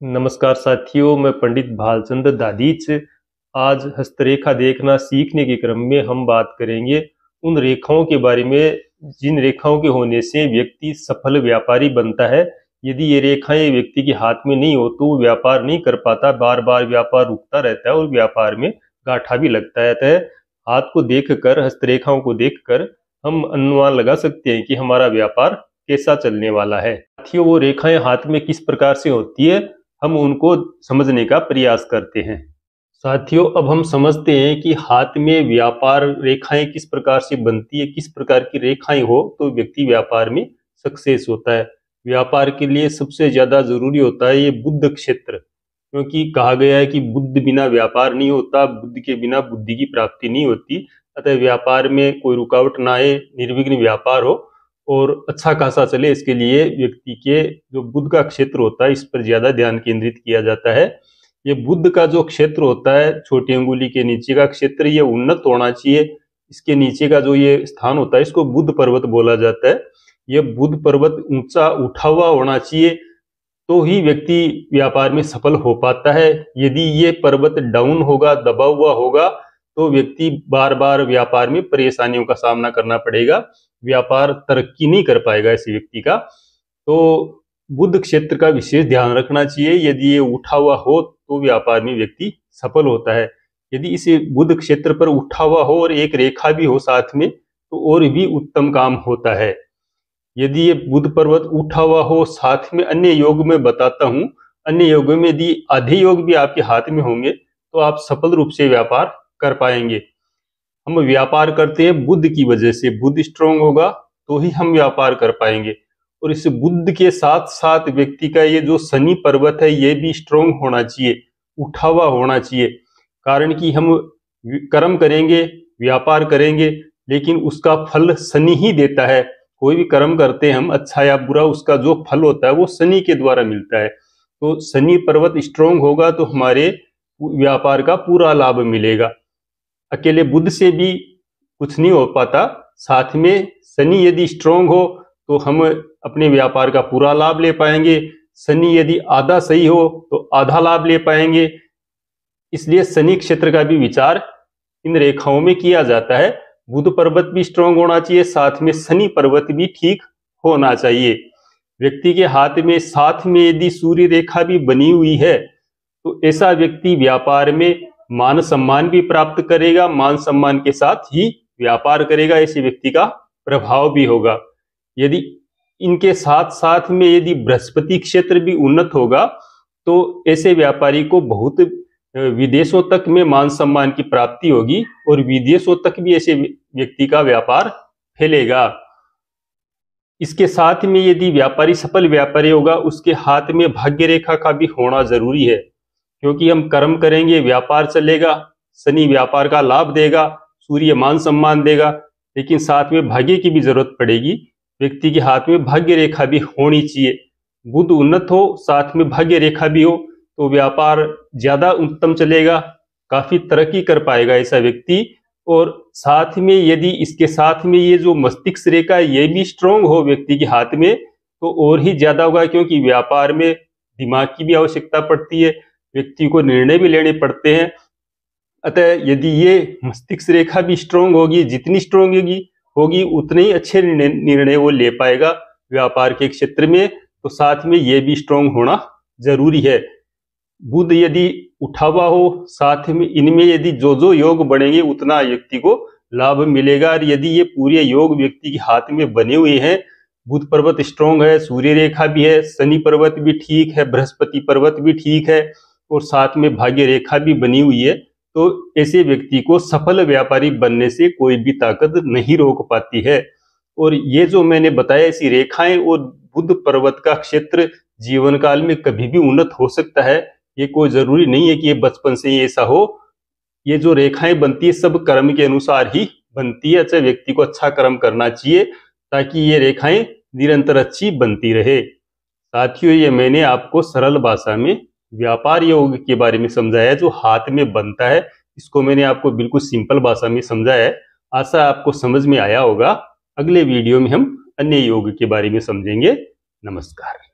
नमस्कार साथियों, मैं पंडित भालचंद्र दादीच। आज हस्तरेखा देखना सीखने के क्रम में हम बात करेंगे उन रेखाओं के बारे में जिन रेखाओं के होने से व्यक्ति सफल व्यापारी बनता है। यदि ये रेखाएं व्यक्ति के हाथ में नहीं हो तो वो व्यापार नहीं कर पाता, बार बार व्यापार रुकता रहता है और व्यापार में गांठा भी लगता रहता है। हाथ को देखकर, हस्तरेखाओं को देखकर हम अनुमान लगा सकते हैं कि हमारा व्यापार कैसा चलने वाला है। साथियों, वो रेखाएं हाथ में किस प्रकार से होती है, हम उनको समझने का प्रयास करते हैं। साथियों, अब हम समझते हैं कि हाथ में व्यापार रेखाएं किस प्रकार से बनती है, किस प्रकार की रेखाएं हो तो व्यक्ति व्यापार में सक्सेस होता है। व्यापार के लिए सबसे ज्यादा जरूरी होता है ये बुद्ध क्षेत्र, क्योंकि कहा गया है कि बुद्ध बिना व्यापार नहीं होता, बुद्ध के बिना बुद्धि की प्राप्ति नहीं होती। अतः व्यापार में कोई रुकावट ना आए, निर्विघ्न व्यापार हो और अच्छा खासा चले, इसके लिए व्यक्ति के जो बुद्ध का क्षेत्र होता है इस पर ज्यादा ध्यान केंद्रित किया जाता है। ये बुद्ध का जो क्षेत्र होता है, छोटी अंगुली के नीचे का क्षेत्र, ये उन्नत होना चाहिए। इसके नीचे का जो ये स्थान होता है इसको बुद्ध पर्वत बोला जाता है। ये बुद्ध पर्वत ऊंचा उठा हुआ होना चाहिए, तो ही व्यक्ति व्यापार में सफल हो पाता है। यदि ये पर्वत डाउन होगा, दबा हुआ होगा, तो व्यक्ति बार बार व्यापार में परेशानियों का सामना करना पड़ेगा, व्यापार तरक्की नहीं कर पाएगा ऐसे व्यक्ति का। तो बुद्ध क्षेत्र का विशेष ध्यान रखना चाहिए। यदि ये उठा हुआ हो तो व्यापार में व्यक्ति सफल होता है। यदि इस बुद्ध क्षेत्र पर उठा हुआ हो और एक रेखा भी हो साथ में तो और भी उत्तम काम होता है। यदि ये बुद्ध पर्वत उठा हुआ हो साथ में अन्य योग में बताता हूं, अन्य योगों में यदि आधे योग भी आपके हाथ में होंगे तो आप सफल रूप से व्यापार कर पाएंगे। हम व्यापार करते हैं बुद्ध की वजह से, बुद्ध स्ट्रांग होगा तो ही हम व्यापार कर पाएंगे। और इस बुद्ध के साथ साथ व्यक्ति का ये जो शनि पर्वत है ये भी स्ट्रांग होना चाहिए, उठा हुआ होना चाहिए। कारण कि हम कर्म करेंगे, व्यापार करेंगे, लेकिन उसका फल शनि ही देता है। कोई भी कर्म करते हैं हम, अच्छा या बुरा, उसका जो फल होता है वो शनि के द्वारा मिलता है। तो शनि पर्वत स्ट्रांग होगा तो हमारे व्यापार का पूरा लाभ मिलेगा। अकेले बुद्ध से भी कुछ नहीं हो पाता, साथ में शनि यदि स्ट्रांग हो तो हम अपने व्यापार का पूरा लाभ ले पाएंगे। शनि यदि आधा सही हो तो आधा लाभ ले पाएंगे। इसलिए शनि क्षेत्र का भी विचार इन रेखाओं में किया जाता है। बुद्ध पर्वत भी स्ट्रांग होना चाहिए, साथ में शनि पर्वत भी ठीक होना चाहिए। व्यक्ति के हाथ में साथ में यदि सूर्य रेखा भी बनी हुई है तो ऐसा व्यक्ति व्यापार में मान सम्मान भी प्राप्त करेगा, मान सम्मान के साथ ही व्यापार करेगा, ऐसे व्यक्ति का प्रभाव भी होगा। यदि इनके साथ साथ में यदि बृहस्पति क्षेत्र भी उन्नत होगा तो ऐसे व्यापारी को बहुत विदेशों तक में मान सम्मान की प्राप्ति होगी और विदेशों तक भी ऐसे व्यक्ति का व्यापार फैलेगा। इसके साथ में यदि व्यापारी सफल व्यापारी होगा, उसके हाथ में भाग्य रेखा का भी होना जरूरी है, क्योंकि हम कर्म करेंगे, व्यापार चलेगा, शनि व्यापार का लाभ देगा, सूर्य मान सम्मान देगा, लेकिन साथ में भाग्य की भी जरूरत पड़ेगी। व्यक्ति के हाथ में भाग्य रेखा भी होनी चाहिए। बुध उन्नत हो, साथ में भाग्य रेखा भी हो तो व्यापार ज्यादा उत्तम चलेगा, काफी तरक्की कर पाएगा ऐसा व्यक्ति। और साथ में यदि इसके साथ में ये जो मस्तिष्क रेखा ये भी स्ट्रांग हो व्यक्ति के हाथ में तो और ही ज्यादा होगा, क्योंकि व्यापार में दिमाग की भी आवश्यकता पड़ती है, व्यक्ति को निर्णय भी लेने पड़ते हैं। अतः यदि ये मस्तिष्क रेखा भी स्ट्रांग होगी, जितनी स्ट्रांग होगी उतने ही अच्छे निर्णय वो ले पाएगा व्यापार के क्षेत्र में। तो साथ में ये भी स्ट्रांग होना जरूरी है। बुध यदि उठा हुआ हो, साथ में इनमें यदि जो जो योग बढ़ेंगे उतना व्यक्ति को लाभ मिलेगा। और यदि ये पूरे योग व्यक्ति के हाथ में बने हुए हैं, बुध पर्वत स्ट्रांग है, सूर्य रेखा भी है, शनि पर्वत भी ठीक है, बृहस्पति पर्वत भी ठीक है और साथ में भाग्य रेखा भी बनी हुई है, तो ऐसे व्यक्ति को सफल व्यापारी बनने से कोई भी ताकत नहीं रोक पाती है। और ये जो मैंने बताया, ऐसी रेखाएं और बुध पर्वत का क्षेत्र जीवन काल में कभी भी उन्नत हो सकता है। ये कोई जरूरी नहीं है कि ये बचपन से ही ऐसा हो। ये जो रेखाएं बनती है सब कर्म के अनुसार ही बनती है। अच्छा, व्यक्ति को अच्छा कर्म करना चाहिए ताकि ये रेखाएं निरंतर अच्छी बनती रहे। साथियों, ये मैंने आपको सरल भाषा में व्यापार योग के बारे में समझाया जो हाथ में बनता है। इसको मैंने आपको बिल्कुल सिंपल भाषा में समझाया है। आशा आपको समझ में आया होगा। अगले वीडियो में हम अन्य योग के बारे में समझेंगे। नमस्कार।